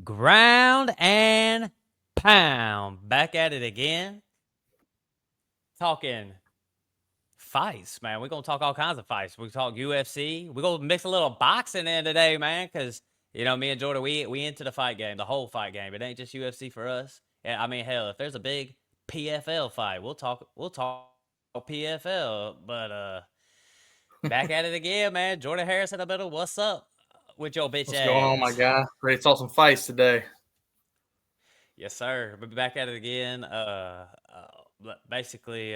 Ground and pound. Back at it again. Talking fights, man. We're going to talk all kinds of fights. We talk UFC. We're going to mix a little boxing in today, man, because, me and Jordan, we into the fight game, the whole fight game. It ain't just UFC for us. And I mean, hell, if there's a big PFL fight, we'll talk PFL. But back at it again, man. Jordan Harris in the middle. What's up with your bitch What's going on, my ass? guy? Ready to talk some fights today. Yes, sir. We'll be back at it again. Basically,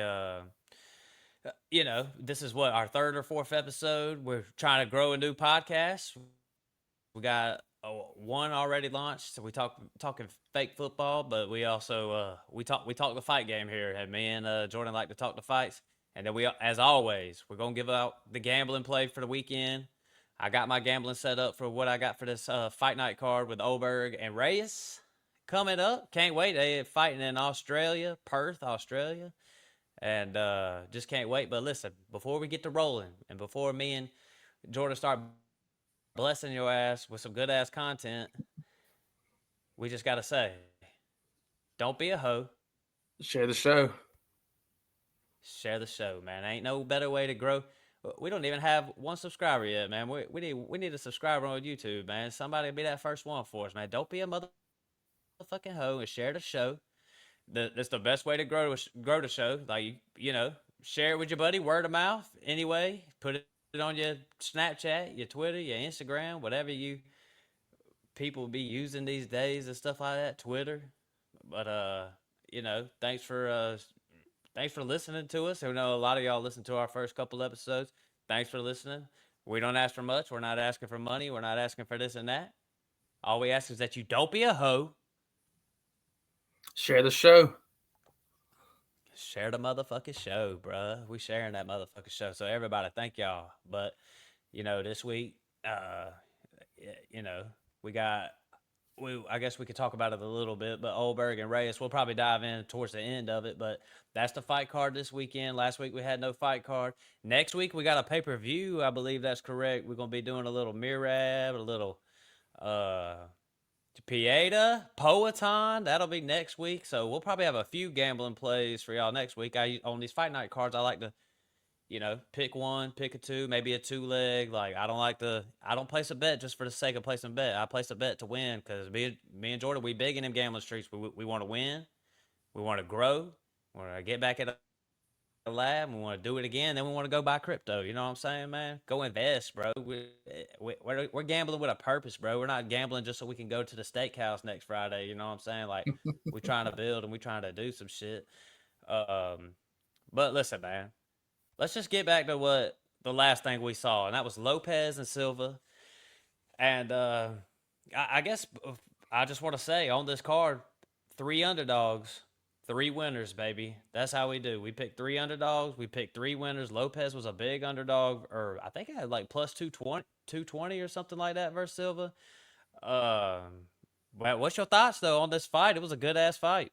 this is what our third or fourth episode. We're trying to grow a new podcast. We got one already launched. So we talking fake football, but we also we talk the fight game here. And me and Jordan like to talk the fights. And then as always, we're gonna give out the gambling play for the weekend. I got my gambling set up for what I got for this fight night card with Ulberg and Reyes coming up. Can't wait. They fighting in Australia, Perth, Australia. And just can't wait. But listen, before we get to rolling and before me and Jordan start blessing your ass with some good ass content, we just got to say, don't be a hoe. Share the show. Share the show, man. Ain't no better way to grow. We don't even have one subscriber yet, man. We need a subscriber on YouTube, man. Somebody be that first one for us, man. Don't be a motherfucking hoe and share the show. That's the best way to grow the show. Like share it with your buddy, word of mouth. Anyway, put it on your Snapchat, your Twitter, your Instagram, whatever you people be using these days and stuff like that. Twitter, but thanks for listening to us. I know a lot of y'all listened to our first couple episodes. Thanks for listening. We don't ask for much. We're not asking for money. We're not asking for this and that. All we ask is that you don't be a hoe. Share the show. Share the motherfucking show, bruh. We sharing that motherfucking show. So everybody, thank y'all. But this week, you know, we got. I guess we could talk about it a little bit, but Ulberg and Reyes, we'll probably dive in towards the end of it. But that's the fight card this weekend. Last week we had no fight card. Next week we got a pay-per-view. I believe that's correct. We're gonna be doing a little Mirab, a little uh Pieta, Poeton. That'll be next week. So we'll probably have a few gambling plays for y'all next week. On these fight night cards, I like to pick one, pick a two, maybe a two leg. Like I don't place a bet just for the sake of placing a bet. I place a bet to win because me and Jordan, we big in them gambling streets. We want to win, we want to grow, we want to get back at the lab, we want to do it again. Then we want to go buy crypto. You know what I'm saying, man? Go invest, bro. We're gambling with a purpose, bro. We're not gambling just so we can go to the steakhouse next Friday. You know what I'm saying? Like we're trying to build and we're trying to do some shit. But listen, man. Let's just get back to what the last thing we saw, and that was Lopez and Silva. And I guess I just want to say on this card, 3 underdogs, 3 winners, baby. That's how we do. We picked 3 underdogs. We picked 3 winners. Lopez was a big underdog, or I think it had like plus 220 or something like that versus Silva. Well, what's your thoughts though on this fight? It was a good ass fight.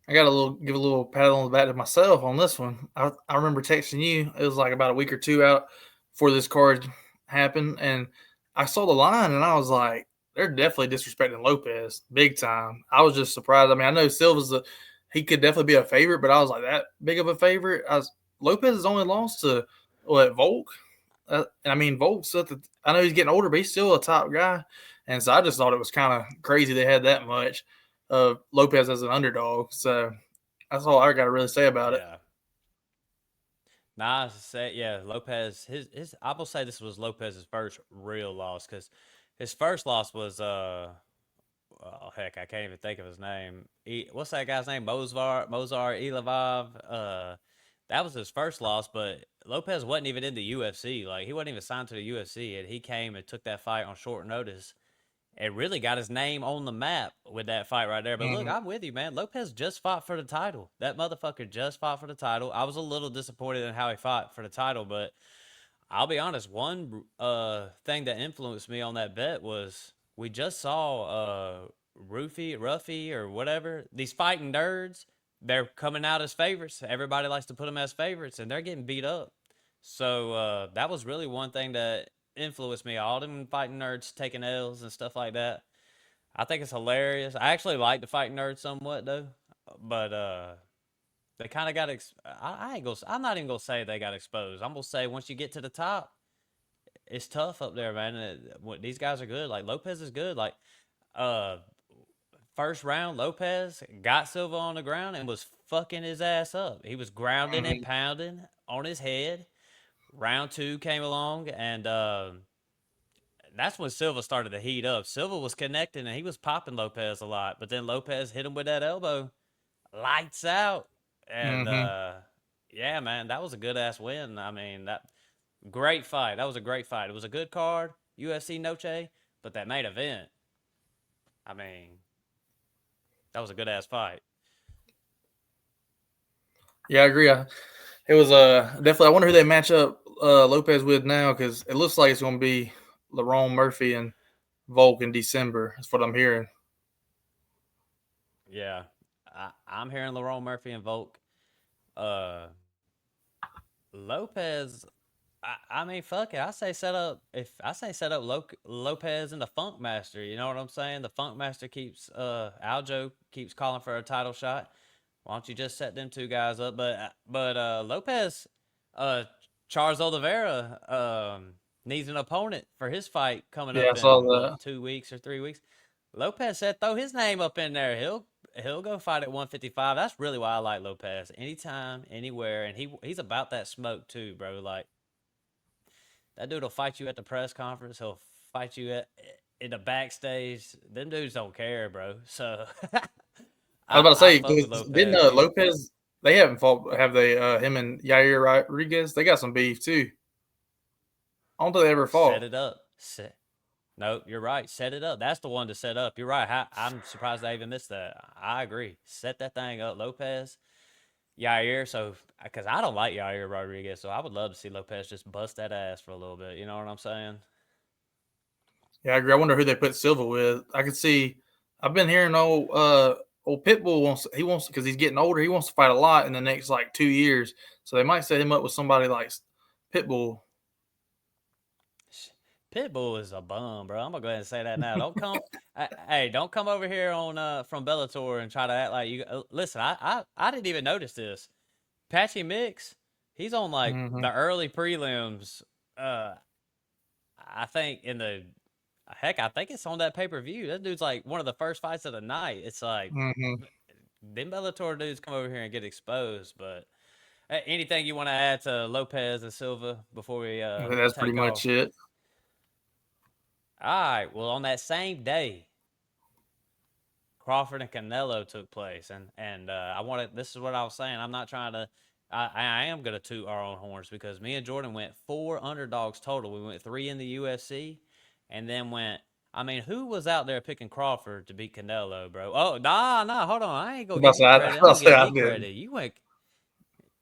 I got give a little pat on the back to myself on this one. I remember texting you. It was like about a week or two out before this card happened, and I saw the line and I was like, they're definitely disrespecting Lopez big time. I was just surprised. I mean, I know he could definitely be a favorite, but I was like that big of a favorite. Lopez has only lost to Volk. And I mean, Volk's I know he's getting older, but he's still a top guy. And so I just thought it was kind of crazy they had that much of Lopez as an underdog. So that's all I got to really say about it. Yeah. Nah, yeah, Lopez. His. I will say this was Lopez's first real loss because his first loss was oh heck, I can't even think of his name. What's that guy's name? Mozar Ilavov. That was his first loss, but Lopez wasn't even in the UFC. Like he wasn't even signed to the UFC, and he came and took that fight on short notice. And really got his name on the map with that fight right there. But look, Mm-hmm. I'm with you, man. Lopez just fought for the title. That motherfucker just fought for the title. I was a little disappointed in how he fought for the title, but I'll be honest. One thing that influenced me on that bet was we just saw Ruffy or whatever. These fighting nerds, they're coming out as favorites. Everybody likes to put them as favorites, and they're getting beat up. So that was really one thing that influenced me. All them fighting nerds taking L's and stuff like that. I think it's hilarious. I actually like the fight nerd somewhat though, but they kind of got. I ain't gonna. I'm not even gonna say they got exposed. I'm gonna say once you get to the top, it's tough up there, man. These guys are good. Like Lopez is good. Like uh, first round, Lopez got Silva on the ground and was fucking his ass up. He was grounding and Mm-hmm. pounding on his head. Round two came along, and that's when Silva started to heat up. Silva was connecting and he was popping Lopez a lot, but then Lopez hit him with that elbow, lights out, and Mm-hmm. yeah, man, that was a good ass win. I mean, that great fight. That was a great fight. It was a good card, UFC Noche, but that main event, I mean, that was a good ass fight. Yeah, I agree. It was definitely. I wonder who they match up Lopez with now because it looks like it's going to be Lerone Murphy and Volk in December. That's what I'm hearing. Yeah, I'm hearing Lerone Murphy and Volk. Uh, Lopez. I mean, fuck it. I say set up. If I say set up Lopez and the Funk Master, you know what I'm saying? The Funk Master keeps Aljo keeps calling for a title shot. Why don't you just set them two guys up? But Lopez, uh, Charles Oliveira needs an opponent for his fight coming Yeah, I up saw in that. what 2 weeks or 3 weeks. Lopez said throw his name up in there. He'll go fight at 155. That's really why I like Lopez. Anytime, anywhere, and he's about that smoke too, bro. Like that dude will fight you at the press conference. He'll fight you in the backstage. Them dudes don't care, bro. So I was about to I say fuck with 'cause didn't Lopez. He Lopez? They haven't fought. Have they? Him and Yair Rodriguez. They got some beef too. I don't think they ever set fought. it up. No, you're right. Set it up. That's the one to set up. You're right. I'm surprised I even missed that. I agree. Set that thing up, Lopez, Yair. So because I don't like Yair Rodriguez, so I would love to see Lopez just bust that ass for a little bit. You know what I'm saying? Yeah, I agree. I wonder who they put Silva with. I could see. I've been hearing old Pitbull wants because he's getting older. He wants to fight a lot in the next like 2 years. So they might set him up with somebody like Pitbull. Pitbull is a bum, bro. I'm gonna go ahead and say that now. Don't come, hey, don't come over here on from Bellator and try to act like you. Listen, I didn't even notice this. Patchy Mix, he's on like Mm-hmm. the early prelims. Uh, I think in the heck, I think it's on that pay per view. That dude's like one of the first fights of the night. It's like Mm-hmm. them Bellator dudes come over here and get exposed. But anything you want to add to Lopez and Silva before we I think that's pretty take much off? it. All right. Well, on that same day, Crawford and Canelo took place, and I wanted. This is what I was saying. I'm not trying to. I am gonna toot our own horns because me and Jordan went 4 underdogs total. We went 3 in the UFC, and then went. I mean, who was out there picking Crawford to beat Canelo, bro? Oh, nah. Hold on. I ain't gonna give you credit. I'm I'll gonna say give I me did. credit. I went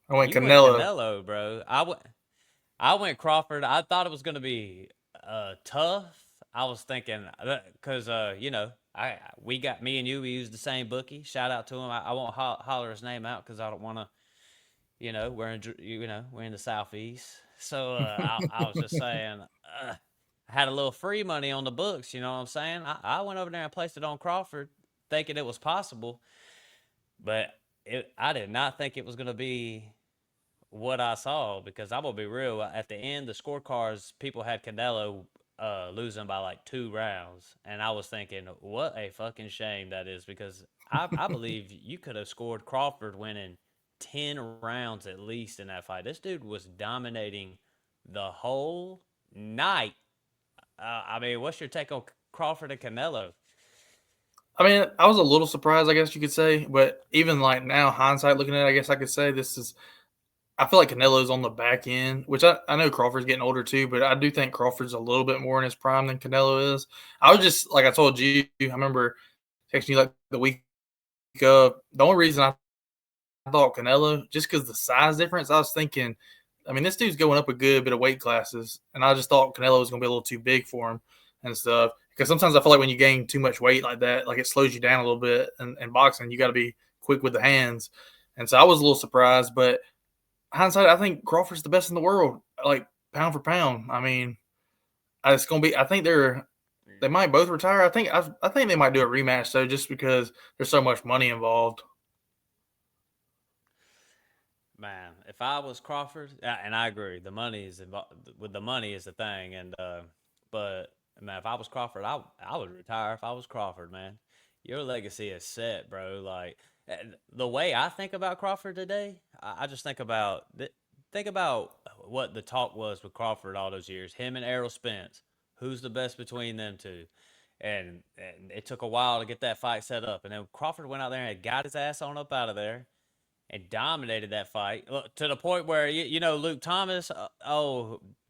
You went Canelo. Canelo, bro. I went Crawford. I thought it was gonna be tough. I was thinking because you know I we got me and you. We used the same bookie. Shout out to him. I won't holler his name out because I don't want to. We're in the southeast. So I was just saying. I had a little free money on the books. You know what I'm saying? I went over there and placed it on Crawford, thinking it was possible, but I did not think it was gonna be what I saw because I'm gonna be real. At the end, the scorecards people had Canelo losing by like 2 rounds, and I was thinking, what a fucking shame that is because I believe you could have scored Crawford winning 10 rounds at least in that fight. This dude was dominating the whole night. I mean, what's your take on Crawford and Canelo? I mean, I was a little surprised, I guess you could say, but even like now, hindsight looking at it, I guess I could say this is. I feel like Canelo's on the back end, which I know Crawford's getting older too, but I do think Crawford's a little bit more in his prime than Canelo is. I was just like I told you, I remember texting you like the week of. The only reason I thought Canelo, just because the size difference, I was thinking, I mean, this dude's going up a good bit of weight classes, and I just thought Canelo was going to be a little too big for him and stuff. Because sometimes I feel like when you gain too much weight like that, like it slows you down a little bit. And in boxing, you got to be quick with the hands. And so I was a little surprised, but hindsight, I think Crawford's the best in the world, like pound for pound. I mean, it's going to be. I think they're they might both retire. I think they might do a rematch though, just because there's so much money involved. Man, if I was Crawford, and I agree, the money is involved. With the money is the thing, and but man, if I was Crawford, I would retire. If I was Crawford, man, your legacy is set, bro. Like the way I think about Crawford today, I just think about what the talk was with Crawford all those years. Him and Errol Spence, who's the best between them two? And it took a while to get that fight set up, and then Crawford went out there and got his ass on up out of there and dominated that fight to the point where you know Luke Thomas,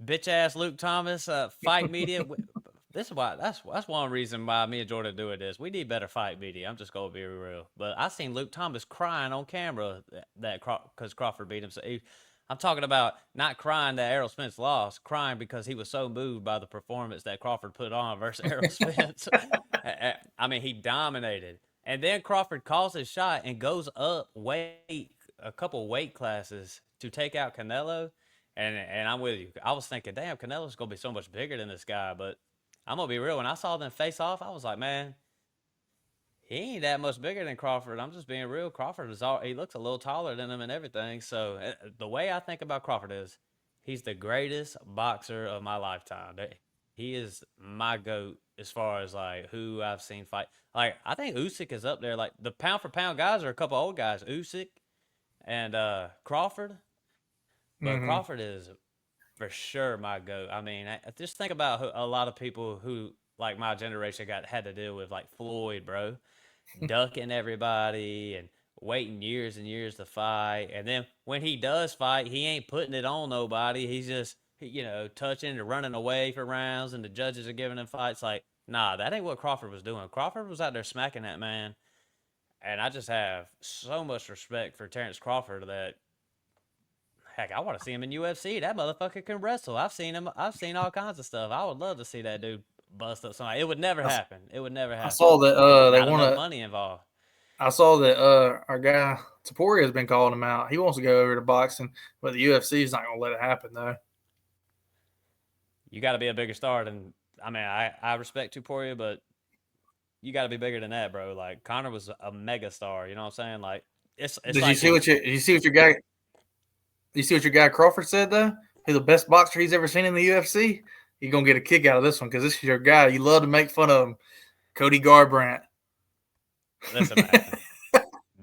bitch ass Luke Thomas, fight media. This is why that's one reason why me and Jordan doing this. We need better fight media. I'm just gonna be real. But I seen Luke Thomas crying on camera that because Crawford beat him. So I'm talking about not crying that Errol Spence lost, crying because he was so moved by the performance that Crawford put on versus Errol Spence. I mean, he dominated. And then Crawford calls his shot and goes up a couple weight classes to take out Canelo. And I'm with you. I was thinking, damn, Canelo's gonna be so much bigger than this guy. But I'm gonna be real. When I saw them face off, I was like, man, he ain't that much bigger than Crawford. I'm just being real. He looks a little taller than him and everything. So the way I think about Crawford is, he's the greatest boxer of my lifetime. He is my goat as far as like who I've seen fight. Like I think Usyk is up there. Like the pound for pound guys are a couple old guys, Usyk and Crawford. But Mm-hmm. Crawford is for sure my goat. I mean, just think about a lot of people who like my generation had to deal with, like Floyd, bro, ducking everybody and waiting years and years to fight. And then when he does fight, he ain't putting it on nobody. He's just, touching and running away for rounds, and the judges are giving him fights. Like, nah, that ain't what Crawford was doing. Crawford was out there smacking that man. And I just have so much respect for Terrence Crawford that, heck, I want to see him in UFC. That motherfucker can wrestle. I've seen him. I've seen all kinds of stuff. I would love to see that dude bust up somebody. It would never I, happen. It would never I happen. saw that they Not want enough to. money involved. I saw that our guy Taporia has been calling him out. He wants to go over to boxing, but the UFC is not going to let it happen though. You got to be a bigger star than. I mean, I respect Tuporia, but you got to be bigger than that, bro. Like Conor was a mega star. You know what I'm saying? Like it's Did you like see if what you see what your guy you see what your guy Crawford said though? He's the best boxer he's ever seen in the UFC. You're gonna get a kick out of this one because this is your guy. You love to make fun of him, Cody Garbrandt. listen, man.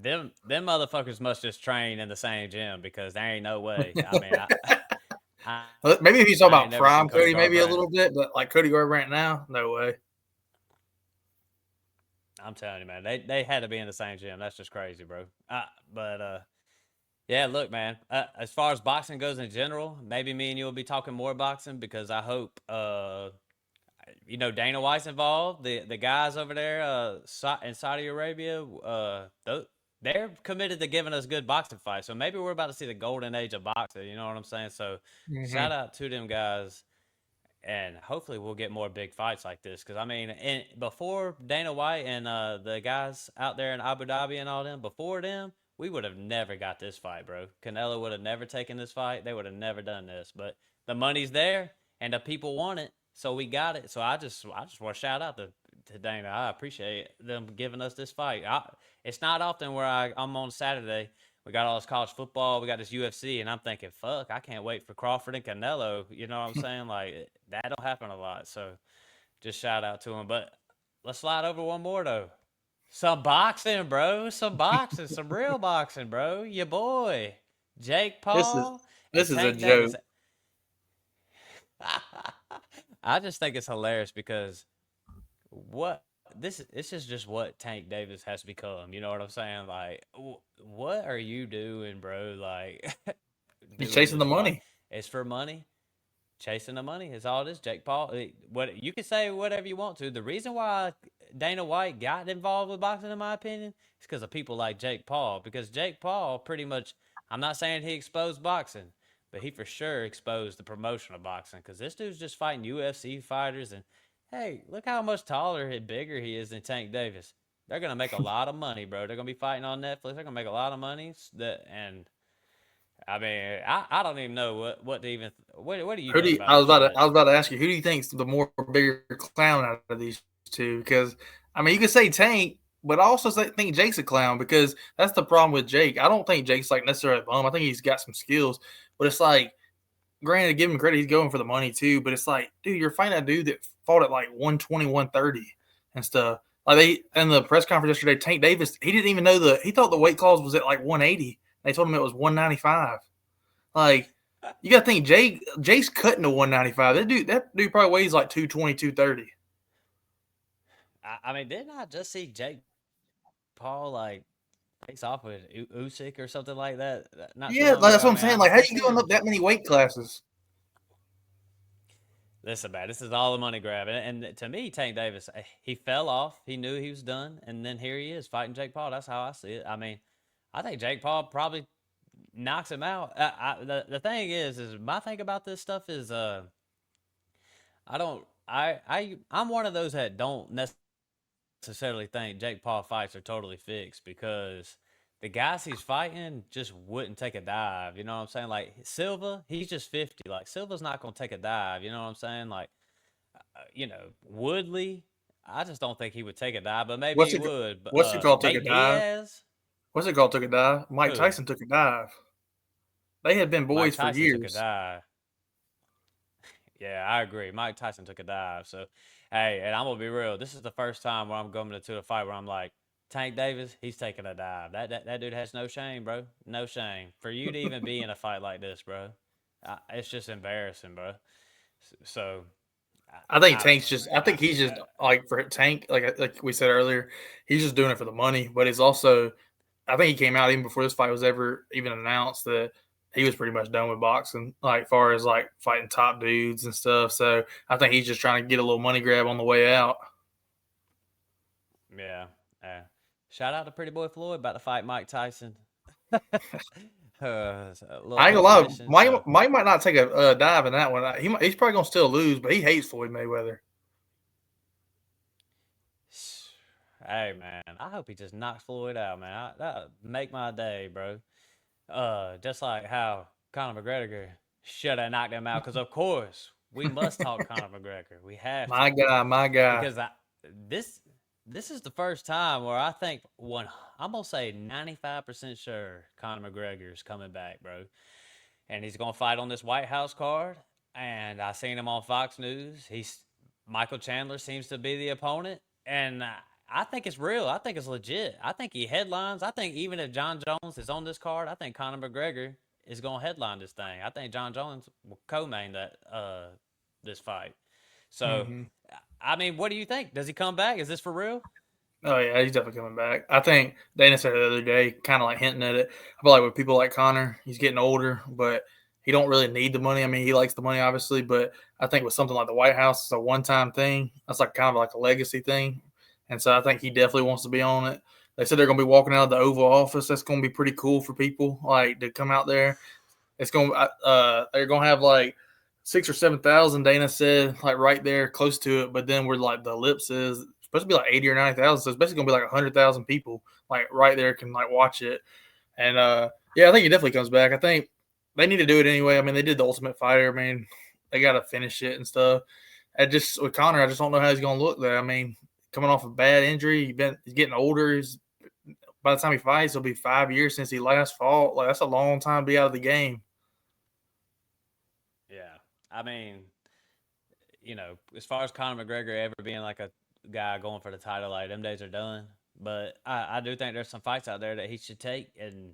Them motherfuckers must just train in the same gym because there ain't no way. I mean, I, Maybe if you talk I ain't about never seen prime Cody Cody, maybe a Garbrandt. little bit, but like Cody Garbrandt now, no way. I'm telling you, man, they had to be in the same gym. That's just crazy, bro. But yeah, look, man. As far as boxing goes in general, maybe me and you will be talking more boxing because I hope Dana White's involved. The guys over there in Saudi Arabia, they're committed to giving us good boxing fights. So maybe we're about to see the golden age of boxing. You know what I'm saying? So Mm-hmm. shout out to them guys, and hopefully we'll get more big fights like this. Because I mean, before Dana White and the guys out there in Abu Dhabi and all them, before them, we would have never got this fight, bro. Canelo would have never taken this fight. They would have never done this. But the money's there, and the people want it, so we got it. So I just want to shout out to Dana. I appreciate them giving us this fight. It's not often where I'm on Saturday. We got all this college football, we got this UFC, and I'm thinking, fuck, I can't wait for Crawford and Canelo. You know what I'm saying? Like that don't happen a lot. So just shout out to him. But let's slide over one more though. Some boxing, bro. Some boxing, some real boxing, bro. Your boy, Jake This is Paul and this is a Tank joke. Davis. I just think it's hilarious because what this is just what Tank Davis has become. You know what I'm saying? Like, what are you doing, bro? Like, He's doing chasing the this fight? money. It's for money. Chasing the money is all it is. Jake Paul. What you can say whatever you want to. The reason why Dana White got involved with boxing, in my opinion, is because of people like Jake Paul. Because Jake Paul pretty much. I'm not saying he exposed boxing, but he for sure exposed the promotion of boxing. Because this dude's just fighting UFC fighters, and hey, look how much taller and bigger he is than Tank Davis. They're gonna make a lot of money, bro. They're gonna be fighting on Netflix. They're gonna make a lot of money. I mean, I don't even know what to even what do you Who do think you, about this fight? I was about to ask you, who do you think's the more bigger clown out of these two? Because I mean, you could say Tank, but I also think Jake's a clown because that's the problem with Jake. I don't think Jake's like necessarily a bum. I think he's got some skills, but it's like, granted, give him credit, he's going for the money too. But it's like, dude, you're fighting a dude that fought at like 120, 130 and stuff. Like they in the press conference yesterday, Tank Davis, he didn't even know he thought the weight clause was at like 180. They told him it was 195. Like, you got to think Jake's cutting to 195. That dude probably weighs like 220, 230. I mean, didn't I just see Jake Paul like face off with Usyk or something like that not too Yeah, long like, ago? that's what I I'm mean, saying. Like, how this you going dude. up that many weight classes? Listen, man, this is all the money grab, and to me, Tank Davis, he fell off. He knew he was done, and then here he is fighting Jake Paul. That's how I see it. I mean, I think Jake Paul probably knocks him out. The thing is my thing about this stuff is I don't I'm one of those that don't necessarily think Jake Paul fights are totally fixed because the guys he's fighting just wouldn't take a dive. You know what I'm saying? Like Silva, he's just 50. Like Silva's not gonna take a dive. You know what I'm saying? Like Woodley, I just don't think he would take a dive, but maybe What's he it? would. But What's it called? Took a Nate dive. Diaz, What's it called? Took a dive. Mike who? Tyson took a dive. They had been Mike boys for Tyson took a years. dive. Yeah, I agree. Mike Tyson took a dive. So, hey, and I'm gonna be real. This is the first time where I'm going into a fight where I'm like, Tank Davis, he's taking a dive. That dude has no shame, bro. No shame for you to even be in a fight like this, bro. It's just embarrassing, bro. So, I think I don't Tank's know, just. man. I think he's just like for Tank, like we said earlier, he's just doing it for the money. But it's also, I think he came out even before this fight was ever even announced that he was pretty much done with boxing, like far as like fighting top dudes and stuff. So I think he's just trying to get a little money grab on the way out. Yeah, yeah. Shout out to Pretty Boy Floyd about to fight Mike Tyson. A little I ain't gonna lie, intermission. So, Mike might not take a dive in that one. He's probably gonna still lose, but he hates Floyd Mayweather. hey man, I hope he just knocks Floyd out, man. That make my day, bro. Just like how Conor McGregor should have knocked him out. Because of course we must talk Conor McGregor. We have to My guy. because this this is the first time where I think I'm gonna say 95% sure Conor McGregor is coming back, bro, and he's gonna fight on this White House card. And I seen him on Fox News. He's Michael Chandler seems to be the opponent, and I think it's real. I think it's legit. I think he headlines. I think even if John Jones is on this card, I think Conor McGregor is gonna headline this thing. I think John Jones will co-main that this fight. So, Mm-hmm. I mean, what do you think? Does he come back? Is this for real? Oh yeah, he's definitely coming back. I think Dana said it the other day, kind of like hinting at it. I feel like with people like Connor, he's getting older, but he don't really need the money. I mean, he likes the money obviously, but I think with something like the White House, it's a one-time thing. That's like kind of like a legacy thing, and so I think he definitely wants to be on it. They said they're going to be walking out of the Oval Office. That's going to be pretty cool for people like to come out there. It's going. They're going to have like 6 or 7 thousand. Dana said like right there, close to it. But then where like the ellipse is supposed to be like 80 or 90,000. So it's basically gonna be like 100,000 people like right there can like watch it. And yeah, I think he definitely comes back. I think they need to do it anyway. I mean, they did the Ultimate Fighter. I mean, they got to finish it and stuff. I just with Connor, I just don't know how he's gonna look there. I mean, coming off a bad injury, he's getting older. By the time he fights, it'll be 5 years since he last fought. Like that's a long time to be out of the game. Yeah. I mean, as far as Conor McGregor ever being like a guy going for the title, like them days are done. But I do think there's some fights out there that he should take, and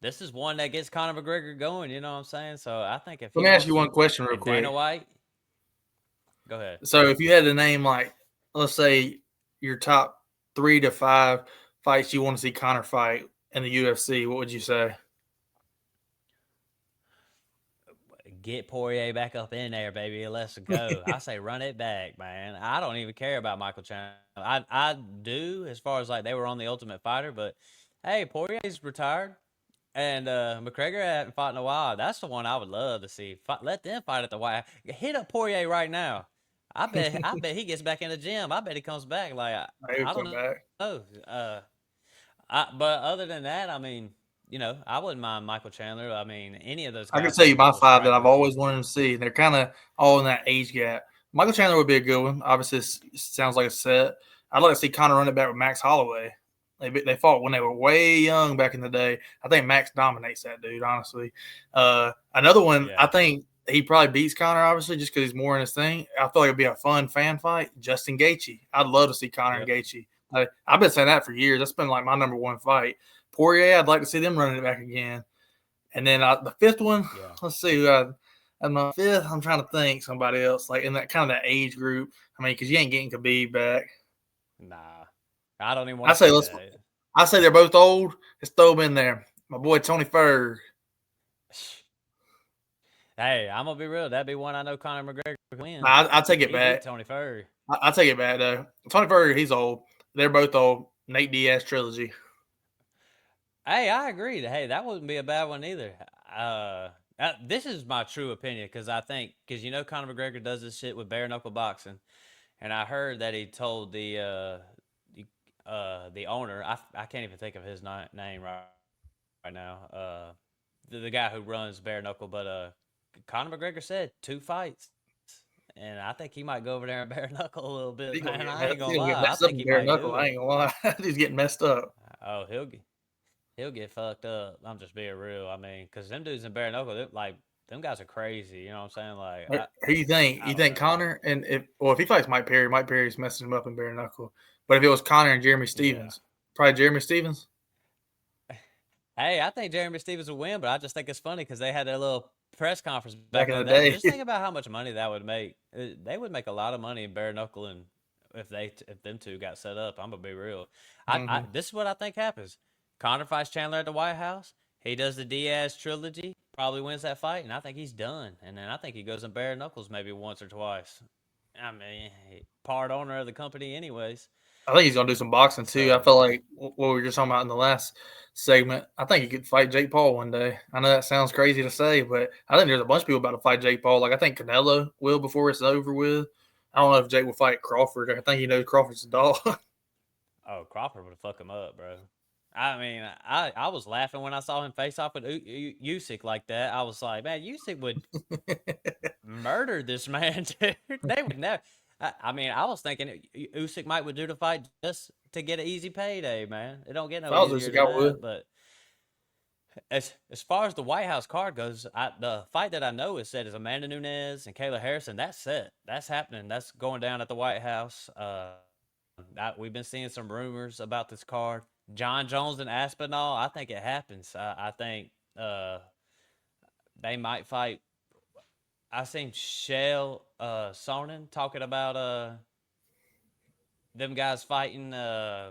this is one that gets Conor McGregor going. You know what I'm saying? So I think if Let he me ask you wants one to, question real and Dana quick. White, go ahead. So if you had to name like, let's say your top 3 to 5 fights you want to see Connor fight in the UFC, what would you say? Get Poirier back up in there, baby. Let's go. I say run it back, man. I don't even care about Michael Chandler. I do as far as like they were on the Ultimate Fighter, but hey, Poirier's retired. And McGregor hadn't fought in a while. That's the one I would love to see. Let them fight at the White House. Hit up Poirier right now. I bet he gets back in the gym. I bet he comes back. Like He would I don't come back. know. But other than that, I mean, I wouldn't mind Michael Chandler. I mean, any of those I can guys tell have you a my couple 5 that I've strikers. always wanted to see. They're kind of all in that age gap. Michael Chandler would be a good one. Obviously, it sounds like a set. I'd like to see Conor run it back with Max Holloway. They fought when they were way young back in the day. I think Max dominates that dude, honestly. Another one, I Yeah. think he probably beats Conor, obviously, just because he's more in his thing. I feel like it'd be a fun fan fight. Justin Gaethje. I'd love to see Conor and Yep. Gaethje. I've been saying that for years. That's been like my number one fight. Poirier, I'd like to see them running it back again. And then the fifth one, Yeah. let's see. And my fifth, I'm trying to think somebody else like in that kind of that age group. I mean, because you ain't getting Khabib back. Nah. I don't even want I to say see let's. that. I say they're both old. Let's throw them in there. My boy Tony Ferg. Hey, I'm gonna be real. That'd be one I know Conor McGregor could win. I take it He beat back. Tony Ferg. I take it back though. Tony Ferg, he's old. They're both old. Nate Diaz trilogy. Hey, I agree. Hey, that wouldn't be a bad one either. This is my true opinion because I think because Conor McGregor does this shit with bare knuckle boxing, and I heard that he told the owner. I can't even think of his name right now. The guy who runs bare knuckle, but Conor McGregor said 2 fights. And I think he might go over there and bare knuckle a little bit, man. I ain't gonna He's gonna get lie. I messed up think in he bare might knuckle. do I it. ain't gonna lie. He's getting messed up. Oh, he'll get fucked up. I'm just being real. I mean, because them dudes in bare knuckle, like them guys are crazy. You know what I'm saying? Like, Who you think? I You don't think know. Connor and if he fights Mike Perry's messing him up in bare knuckle. But if it was Connor and Jeremy Yeah. Stevens, probably Jeremy Stevens. Hey, I think Jeremy Stevens will win, but I just think it's funny because they had their little press conference Back back in in the the day. day. Just think about how much money that would make. They would make a lot of money in bare knuckle, and if them two got set up, I'm gonna be real. Mm-hmm. This is what I think happens. Connor fights Chandler at the White House. He does the Diaz trilogy, probably wins that fight, and I think he's done. And then I think he goes in bare knuckles maybe once or twice. I mean, part owner of the company, anyways. I think he's gonna do some boxing too. I So feel like what we were just talking about in the last segment. I think he could fight Jake Paul one day. I know that sounds crazy to say, but I think there's a bunch of people about to fight Jake Paul. Like I think Canelo will before it's over with. I don't know if Jake will fight Crawford. I think he knows Crawford's a dog. Oh, Crawford would fuck him up, bro. I mean, I was laughing when I saw him face off with Usyk like that. I was like, man, Usyk would murder this man, dude. They would never. I mean, I was thinking Usyk might would do the fight just to get an easy payday, man. It don't get If no I was easier Usyk, than I that. would. But as far as the White House card goes, the fight that I know is set is Amanda Nunes and Kayla Harrison. That's set. That's happening. That's going down at the White House. We've been seeing some rumors about this card. John Jones and Aspinall. I think it happens. I think they might fight. I seen Shell Sonnen talking about them guys fighting. I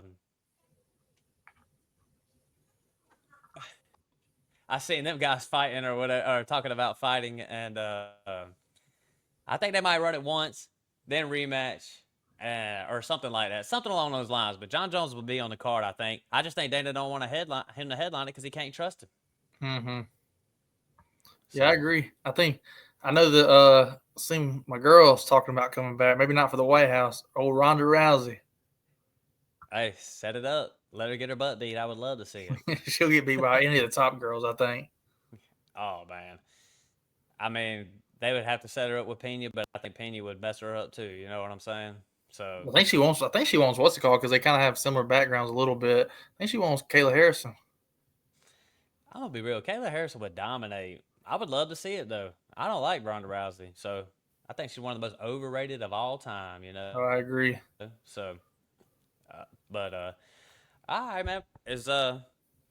seen them guys fighting or whatever, or talking about fighting, and I think they might run it once, then rematch, or something like that, something along those lines. But John Jones will be on the card, I think. I just think Dana don't want him to headline it because he can't trust him. Mm-hmm. Yeah, I So, agree. I know that seen my girls talking about coming back. Maybe not for the White House. Old Ronda Rousey. hey, set it up. Let her get her butt beat. I would love to see it. She'll get beat by any of the top girls, I think. Oh man, I mean, they would have to set her up with Pena, but I think Pena would mess her up too. You know what I'm saying? So I think she wants what's it called because they kind of have similar backgrounds a little bit. I think she wants Kayla Harrison. I'm gonna be real. Kayla Harrison would dominate. I would love to see it though. I don't like Ronda Rousey, so I think she's one of the most overrated of all time. Oh, I agree. So, but all right, man. Is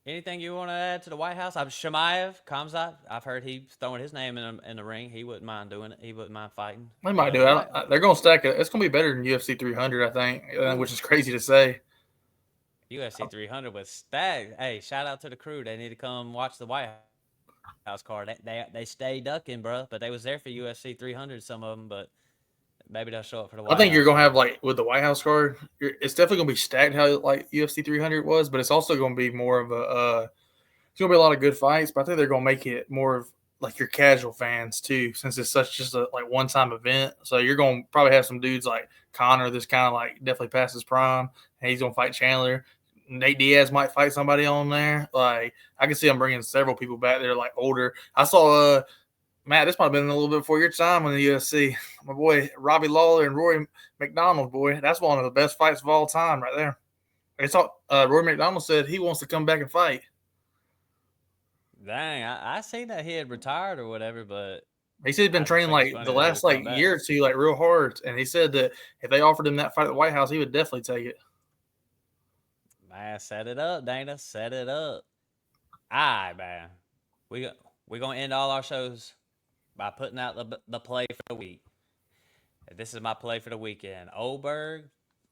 anything you want to add to the White House? I'm Shemaev Kamzat. I've heard he's throwing his name in the ring. He wouldn't mind doing it. He wouldn't mind fighting. They might do The it. White They're going to stack it. It's going to be better than UFC 300, I think, which is crazy to say. UFC 300 was stacked. Hey, shout out to the crew. They need to come watch the White House card. They stay ducking, bro. But they was there for UFC 300. Some of them, but maybe they'll show up for the I White think you're House going to have card. like with the White House card, it's definitely going to be stacked how like UFC 300 was, but it's also going to be more of a. It's going to be a lot of good fights, but I think they're going to make it more of like your casual fans too, since it's such just a like one time event. So you're going to probably have some dudes like Connor that's kind of like definitely past his prime, and he's going to fight Chandler. Nate Diaz might fight somebody on there. Like I can see them bringing several people back there, like older. I saw Matt. This might have been a little bit before your time in the UFC. My boy Robbie Lawler and Rory McDonald. Boy, that's one of the best fights of all time, right there. It's all, Rory McDonald said he wants to come back and fight. Dang, I seen that he had retired or whatever, but He said he's been I just training think it's like funny the that he would last come like back. year or two, like real hard. And he said that if they offered him that fight at the White House, he would definitely take it. Man, set it up, Dana. Set it up. All right, man. We we gonna end all our shows by putting out the play for the week. This is my play for the weekend. Ulberg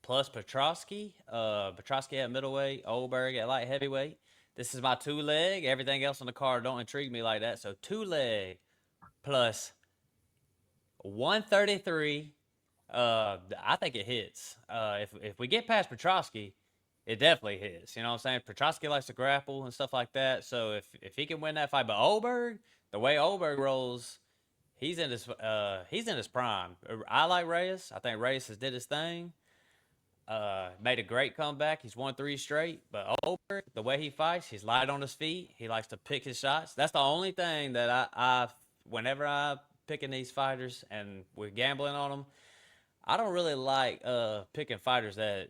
plus Petrosky. Petrosky at middleweight, Ulberg at light heavyweight. This is my 2-leg. Everything else on the card don't intrigue me like that. So 2-leg plus 133. I think it hits. If we get past Petrosky, it definitely hits. You know what I'm saying? Petrosky likes to grapple and stuff like that. So if he can win that fight, but Ulberg, the way Ulberg rolls, he's in his prime. I like Reyes. I think Reyes has did his thing. Made a great comeback. He's won 3 straight. But Ulberg, the way he fights, he's light on his feet. He likes to pick his shots. That's the only thing that I whenever I picking these fighters and we're gambling on them, I don't really like picking fighters that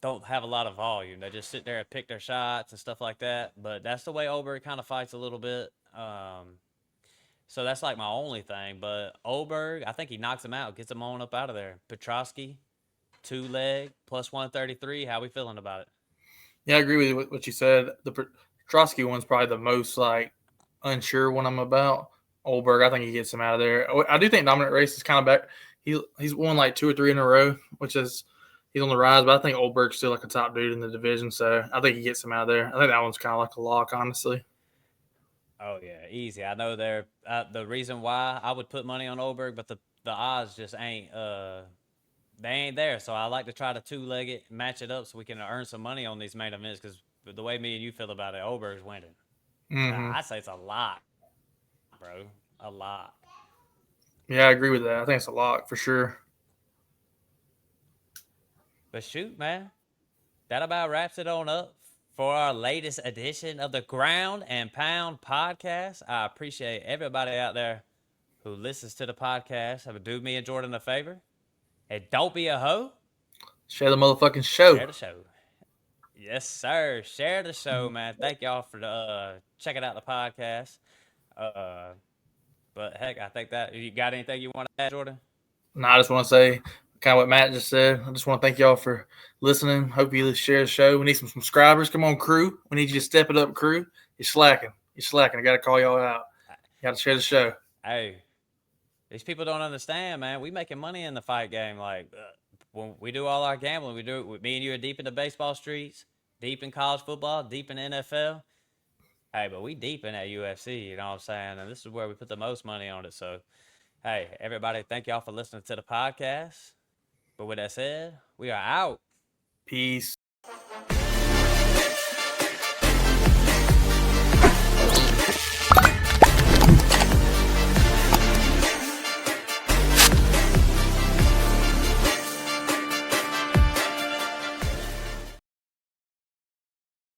don't have a lot of volume. They just sit there and pick their shots and stuff like that. But that's the way Ulberg kind of fights a little bit. So that's like my only thing. But Ulberg, I think he knocks him out, gets him on up out of there. Petrosky, 2-leg plus 133. How we feeling about it? Yeah, I agree with what you said. The Petrosky one's probably the most like unsure one I'm about. Ulberg, I think he gets him out of there. I do think Dominic Reyes is kind of back. He's won like 2 or 3 in a row, which is he's on the rise. But I think Ulberg's still like a top dude in the division, so I think he gets him out of there. I think that one's kind of like a lock, honestly. Oh yeah, easy. I know they're the reason why I would put money on Ulberg, but the odds just ain't they ain't there. So I like to try to 2-leg it, match it up, so we can earn some money on these main events. Because the way me and you feel about it, Ulberg's winning. Mm-hmm. I say it's a lot, bro, a lot. Yeah, I agree with that. I think it's a lock for sure. But shoot, man, that about wraps it on up for our latest edition of the Ground and Pound podcast. I appreciate everybody out there who listens to the podcast. Have a do me and Jordan a favor, and don't be a hoe. Share the motherfucking Share show. the show. Yes, sir. Share the show, man. Thank y'all for checking out the podcast. Uh, but heck, I think that you got anything you want to add, Jordan? No, I just want to say kind of what Matt just said. I just want to thank y'all for listening. Hope you share the show. We need some subscribers. Come on, crew. We need you to step it up, crew. You're slacking. You're slacking. I got to call y'all out. You got to share the show. Hey, these people don't understand, man. We making money in the fight game. Like when we do all our gambling, we do it with me and you are deep in the baseball streets, deep in college football, deep in NFL. Hey, but we deep in that UFC, you know what I'm saying? And this is where we put the most money on it. So, hey, everybody, thank y'all for listening to the podcast. But with that said, we are out. Peace.